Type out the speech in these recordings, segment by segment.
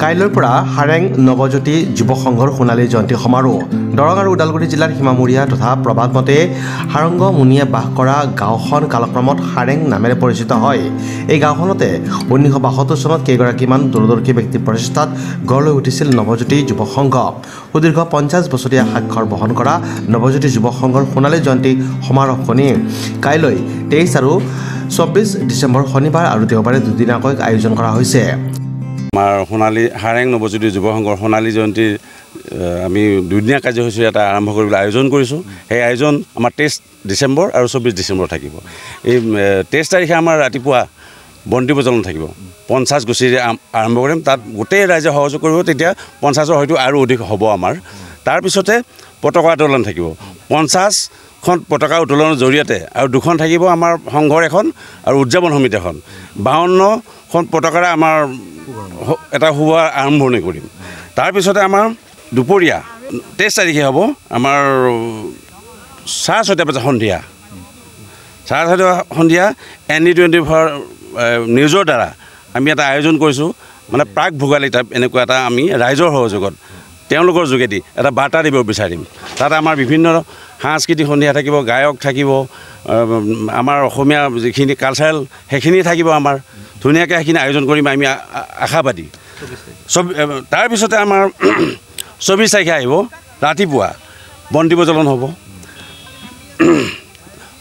কাইলৈৰ পৰা হাৰেং নৱজ্যোতি যুৱ সংঘৰ সোণালী জয়ন্তী সমাৰোহ দৰং আৰু ওদালগুৰি জিলাৰ সীমামূৰীয়া তথা প্ৰবাদমতে হাৰংগ মুনিয়ে বাস কৰা গাঁওখন কালক্ৰমত হাৰেং নামেৰে পৰিচিত হয়। এই গাঁওখনতে 1972 চনত কেইগৰাকীমান দূৰদৰ্শী ব্যক্তিৰ প্ৰচেষ্টাত গঢ় লৈ উঠিছিল নৱজ্যোতি যুৱ সংঘ। সুদীৰ্ঘ 50 বছৰীয়া স্বাক্ষৰ বহন কৰা নৱজ্যোতি যুৱ সংঘৰ সোণালী জয়ন্তী সমাৰোহখনি কাইলৈ 23 আৰু 24 ডিচেম্বৰ শনিবাৰ আৰু দেওবাৰে দুদিনীয়াকৈ আয়োজন কৰা হৈছে। আমাৰ সোণালী হাৰেং নৱজ্যোতি যুৱ সংঘৰ সোণালী জয়ন্তীৰ আমি দুদিনীয়া কাৰ্যসূচী এটা আৰম্ভ কৰিবলৈ আয়োজন কৰিছোঁ। সেই আয়োজন আমাৰ 23 ডিচেম্বৰ আৰু 24 ডিচেম্বৰ থাকিব। এই 23 তাৰিখে আমাৰ ৰাতিপুৱা বন্তি প্ৰজ্বলন থাকিব। 50 গুছিৰে আৰম্ভ কৰিম, তাত গোটেই ৰাইজে সহযোগ কৰিব, তেতিয়া 50ৰ হয়তো আৰু অধিক হ'ব আমাৰ। তাৰপিছতে পতাকা উত্তোলন থাকিব। 50খন পতাকা উত্তোলনৰ জৰিয়তে আৰু 2খন থাকিব আমাৰ সংঘৰ এখন আৰু উদযাপন সমিতি এখন। 52খন পতাকাৰে আমাৰ এটা শুভ আৰম্ভণি কৰিম। তাৰপিছতে আমাৰ দুপৰীয়া 23 তাৰিখে হ'ব আমাৰ 6:30 বজা সন্ধিয়া NE24 নিউজৰ দ্বাৰা আমি এটা আয়োজন কৰিছোঁ, মানে প্ৰাক ভোগালী টাইপ এনেকুৱা এটা আমি ৰাইজৰ সহযোগত তেওঁলোকৰ যোগেদি এটা বাৰ্তা দিব বিচাৰিম। তাত আমাৰ বিভিন্ন সাংস্কৃতিক সন্ধিয়া থাকিব, গায়ক থাকিব, আমাৰ অসমীয়া যিখিনি কালচাৰেল সেইখিনি থাকিব। আমাৰ ধুনীয়াকৈ সেইখিনি আয়োজন কৰিম আমি আশাবাদী। তাৰপিছতে আমাৰ 24 তাৰিখে আহিব ৰাতিপুৱা বন্তি প্ৰজ্বলন হ'ব।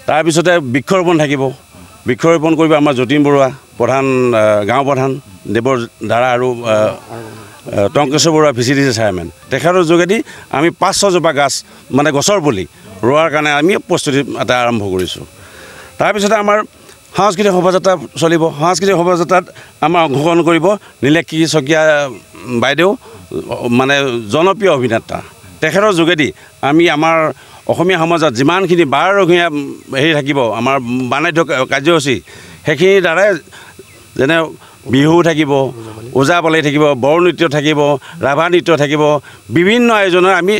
তাৰপিছতে বৃক্ষৰোপণ থাকিব। বৃক্ষৰোপণ কৰিব আমাৰ যতীন বৰুৱা প্ৰধান, গাঁও প্ৰধান দেৱৰ দ্বাৰা আৰু টংকেশ্বৰ বৰুৱা VCDC চেয়াৰমেন, তেখেতৰ যোগেদি আমি 500 জোপা গাছ মানে গছৰ পুলি ৰোৱাৰ কাৰণে আমি প্ৰস্তুতি এটা আৰম্ভ কৰিছোঁ। তাৰপিছতে আমাৰ সাংস্কৃতিক শোভাযাত্ৰা চলিব। সাংস্কৃতিক শোভাযাত্ৰাত আমাৰ অংশগ্ৰহণ কৰিব নীলেক্ষী শইকীয়া বাইদেউ, মানে জনপ্ৰিয় অভিনেতা। তেখেতৰ যোগেদি আমি আমাৰ অসমীয়া সমাজত যিমানখিনি বাৰৰঙীয়া হেৰি থাকিব আমাৰ বানাধ্য কাৰ্যসূচী, সেইখিনিৰ দ্বাৰাই যেনে বিহু থাকিব, ওজাপালি থাকিব, বৰনৃত্য থাকিব, ৰাভা নৃত্য থাকিব, বিভিন্ন আয়োজনৰ আমি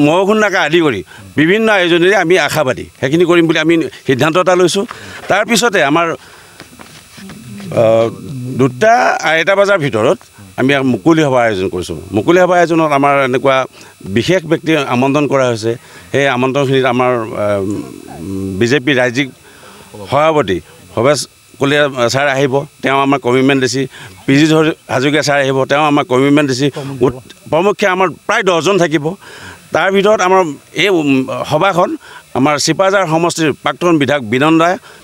মহখুন্দাকে আদি কৰি বিভিন্ন আয়োজনেৰে আমি আশাবাদী সেইখিনি কৰিম বুলি আমি সিদ্ধান্ত এটা লৈছোঁ। তাৰপিছতে আমাৰ 2টা বজাৰ ভিতৰত আমি মুকলি সভা আয়োজন কৰিছোঁ। মুকলি সভা আয়োজনত আমাৰ এনেকুৱা বিশেষ ব্যক্তি আমন্ত্ৰণ কৰা হৈছে। সেই আমন্ত্ৰণখিনিত আমাৰ BJP ৰাজ্যিক সভাপতি ভৱেশ কলিয়া ছাৰ আহিব, তেওঁ আমাক কমিটমেণ্ট দিছে। PG হাজৰিকা ছাৰ আহিব, তেওঁ আমাক কমিটমেণ্ট দিছে। প্ৰমুখ্যে আমাৰ প্ৰায় 10জন থাকিব। তাৰ ভিতৰত আমাৰ এই সভাখন আমাৰ চিপাঝাৰ সমষ্টিৰ প্ৰাক্তন বিধায়ক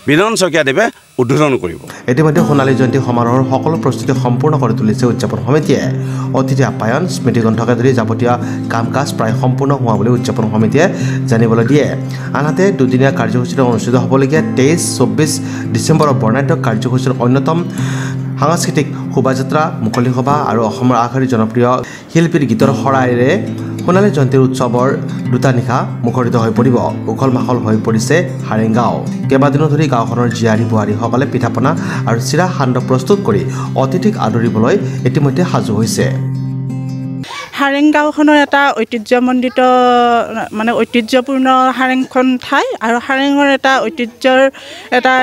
বিনন শইকীয়াদেৱে উদ্বোধন কৰিব। ইতিমধ্যে সোণালী জয়ন্তী সমাৰোহৰ সকলো প্ৰস্তুতি সম্পূৰ্ণ কৰি তুলিছে উদযাপন সমিতিয়ে। অতিথি আপ্যায়ন, স্মৃতিগ্ৰন্থকে ধৰি যাৱতীয় কাম কাজ প্ৰায় সম্পূৰ্ণ হোৱা বুলি উদযাপন সমিতিয়ে জানিবলৈ দিয়ে। আনহাতে দুদিনীয়া কাৰ্যসূচীৰে অনুষ্ঠিত হ'বলগীয়া 23-24 ডিচেম্বৰৰ বৰ্ণাঢ্য কাৰ্যসূচীৰ অন্যতম সাংস্কৃতিক শোভাযাত্ৰা, মুকলি সভা আৰু অসমৰ আগশাৰীৰ জনপ্ৰিয় শিল্পীৰ গীতৰ শৰাইৰে সোণালী জয়ন্তীৰ উৎসৱৰ 2টা নিশা মুখৰিত হৈ পৰিব। উখল মাখল হৈ পৰিছে হাৰেং গাঁও। কেইবাদিনো ধৰি গাঁওখনৰ জীয়াৰী বোৱাৰীসকলে পিঠাপনা আৰু চিৰা সান্দহ প্ৰস্তুত কৰি অতিথিক আদৰিবলৈ ইতিমধ্যে সাজু হৈছে। হাৰেং গাঁওখনৰ এটা ঐতিহ্যমণ্ডিত মানে ঐতিহ্যপূৰ্ণ হাৰেংখন ঠাই আৰু হাৰেঙৰ এটা ঐতিহ্যৰ এটা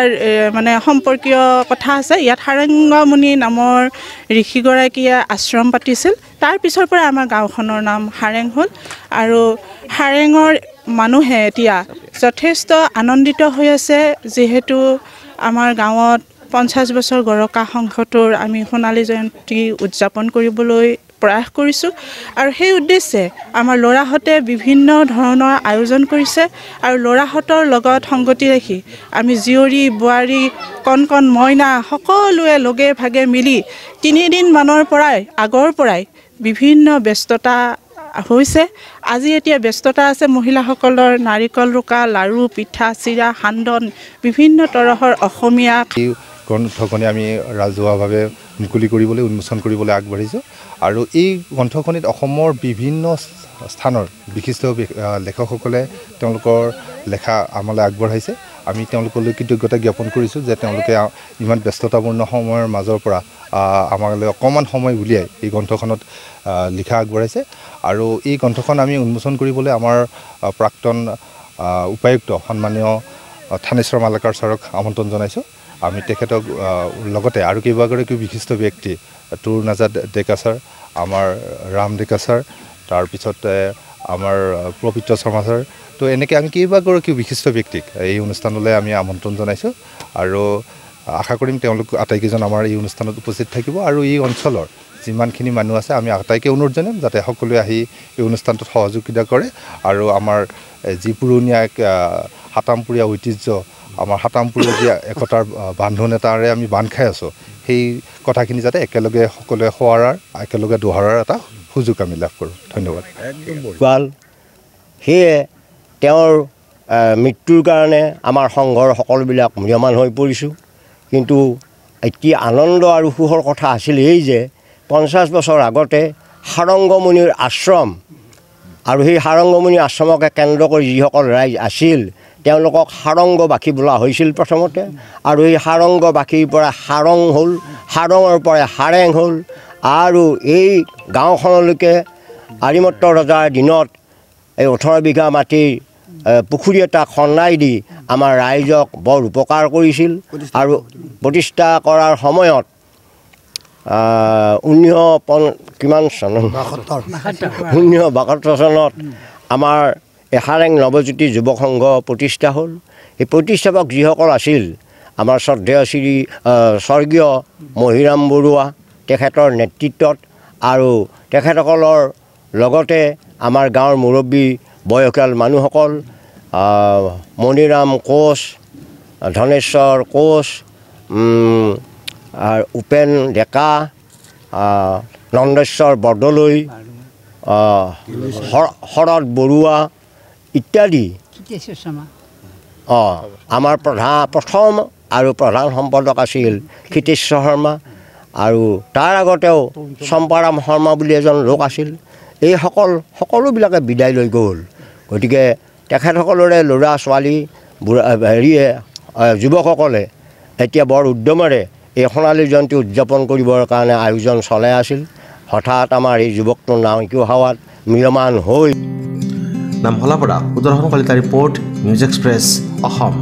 মানে সম্পৰ্কীয় কথা আছে। ইয়াত হাৰেংগমুনি নামৰ ঋষিগৰাকীয়ে আশ্ৰম পাতিছিল। তাৰ পিছৰ পৰা আমাৰ গাঁওখনৰ নাম হাৰেং হ'ল আৰু হাৰেঙৰ মানুহে এতিয়া যথেষ্ট আনন্দিত হৈ আছে, যিহেতু আমাৰ গাঁৱত 50 বছৰ গৰকা সংঘটোৰ আমি সোণালী জয়ন্তী উদযাপন কৰিবলৈ প্ৰয়াস কৰিছোঁ। আৰু সেই উদ্দেশ্যে আমাৰ ল'ৰাহঁতে বিভিন্ন ধৰণৰ আয়োজন কৰিছে আৰু ল'ৰাহঁতৰ লগত সংগতি ৰাখি আমি জীয়ৰী বোৱাৰী কণ মইনা সকলোৱে লগে ভাগে মিলি 3 দিনমানৰ আগৰ পৰাই বিভিন্ন ব্যস্ততা হৈছে। আজি এতিয়া ব্যস্ততা আছে মহিলাসকলৰ নাৰিকল ৰুকা, লাৰু, পিঠা, চিৰা, সান্দহ, বিভিন্ন তৰহৰ অসমীয়া গ্ৰন্থখনি আমি ৰাজহুৱাভাৱে মুকলি কৰিবলৈ উন্মোচন কৰিবলৈ আগবাঢ়িছোঁ। আৰু এই গ্ৰন্থখনিত অসমৰ বিভিন্ন স্থানৰ বিশিষ্ট লেখকসকলে তেওঁলোকৰ লেখা আমালৈ আগবঢ়াইছে। আমি তেওঁলোকলৈ কৃতজ্ঞতা জ্ঞাপন কৰিছোঁ যে তেওঁলোকে ইমান ব্যস্ততাপূৰ্ণ সময়ৰ মাজৰ পৰা আমালৈ অকণমান সময় উলিয়াই এই গ্ৰন্থখনত লিখা আগবঢ়াইছে। আৰু এই গ্ৰন্থখন আমি উন্মোচন কৰিবলৈ আমাৰ প্ৰাক্তন উপায়ুক্ত সন্মানীয় থানেশ্বৰ মালাকাৰ ছাৰক আমন্ত্ৰণ জনাইছোঁ। আমি তেখেতক লগতে আৰু কেইবাগৰাকীও বিশিষ্ট ব্যক্তি টুৰ নাজাত ডেকা ছাৰ আমাৰ ৰাম ডেকা ছাৰ তাৰপিছতে আমাৰ প্ৰবিত্ৰ শৰ্মা ছাৰ তো এনেকৈ আমি কেইবাগৰাকীও বিশিষ্ট ব্যক্তিক এই অনুষ্ঠানলৈ আমি আমন্ত্ৰণ জনাইছোঁ আৰু আশা কৰিম তেওঁলোক আটাইকেইজন আমাৰ এই অনুষ্ঠানত উপস্থিত থাকিব আৰু এই অঞ্চলৰ যিমানখিনি মানুহ আছে আমি আটাইকে অনুৰোধ জনাম যাতে সকলোৱে আহি এই অনুষ্ঠানটোত সহযোগিতা কৰে আৰু আমাৰ যি পুৰণীয়া এক হাতামপুৰীয়া ঐতিহ্য আমাৰ হাতামপুৰীয়া যি একতাৰ বান্ধোন এটাৰে আমি বান্ধ খাই আছোঁ সেই কথাখিনি যাতে একেলগে সকলোৱে সোঁৱৰাৰ একেলগে দোহাৰাৰ এটা সুযোগ আমি লাভ কৰোঁ ধন্যবাদ সেয়ে তেওঁৰ মৃত্যুৰ কাৰণে আমাৰ সংঘৰ সকলোবিলাক ম্ৰিয়মান হৈ পৰিছোঁ কিন্তু এটি আনন্দ আৰু সুখৰ কথা আছিল এই যে 50 বছৰ আগতে সাৰংগমুনিৰ আশ্ৰম আৰু সেই সাৰংগমুনি আশ্ৰমকে কেন্দ্ৰ কৰি যিসকল ৰাইজ আছিল তেওঁলোকক সাৰংগবাসী বোলা হৈছিল প্ৰথমতে আৰু এই সাৰংগবাসীৰ পৰা সাৰং হ'ল সাৰঙৰ পৰা সাৰেং হ'ল আৰু এই গাঁওখনলৈকে আৰিমত্ত ৰজাৰ দিনত এই 18 বিঘা মাটিৰ পুখুৰী এটা খন্দাই দি আমাৰ ৰাইজক বৰ উপকাৰ কৰিছিল আৰু প্ৰতিষ্ঠা কৰাৰ সময়ত 1972 চনত আমাৰ সাৰেং নৱজ্যোতি যুৱক সংঘ প্ৰতিষ্ঠা হ'ল এই প্ৰতিষ্ঠাপক যিসকল আছিল আমাৰ শ্ৰদ্ধেয় শ্ৰী স্বৰ্গীয় মহিৰাম বৰুৱা তেখেতৰ নেতৃত্বত আৰু তেখেতসকলৰ লগতে আমাৰ গাঁৱৰ মুৰব্বী বয়সীয়াল মানুহসকল মণিৰাম কোচ ধনেশ্বৰ কোচ আৰু উপেন ডেকা নন্দেশ্বৰ বৰদলৈ শৰৎ বৰুৱা ইত্যাদি আমাৰ প্ৰথম আৰু প্ৰধান সম্পাদক আছিল ক্ষিতেশ্বৰ শৰ্মা আৰু তাৰ আগতেও চম্পাৰাম শৰ্মা বুলি এজন লোক আছিল এই সকলোবিলাকে বিদায় লৈ গ'ল গতিকে তেখেতসকলৰে ল'ৰা ছোৱালী যুৱকসকলে এতিয়া বৰ উদ্যমেৰে এই সোণালী জয়ন্তী উদযাপন কৰিবৰ কাৰণে আয়োজন চলাই আছিল হঠাৎ আমাৰ এই যুৱকটোৰ নাইকিয়া হোৱাত ম্ৰিয়মান হৈ নামহলাৰ পৰা Sudarshan Kalita report news express Assam.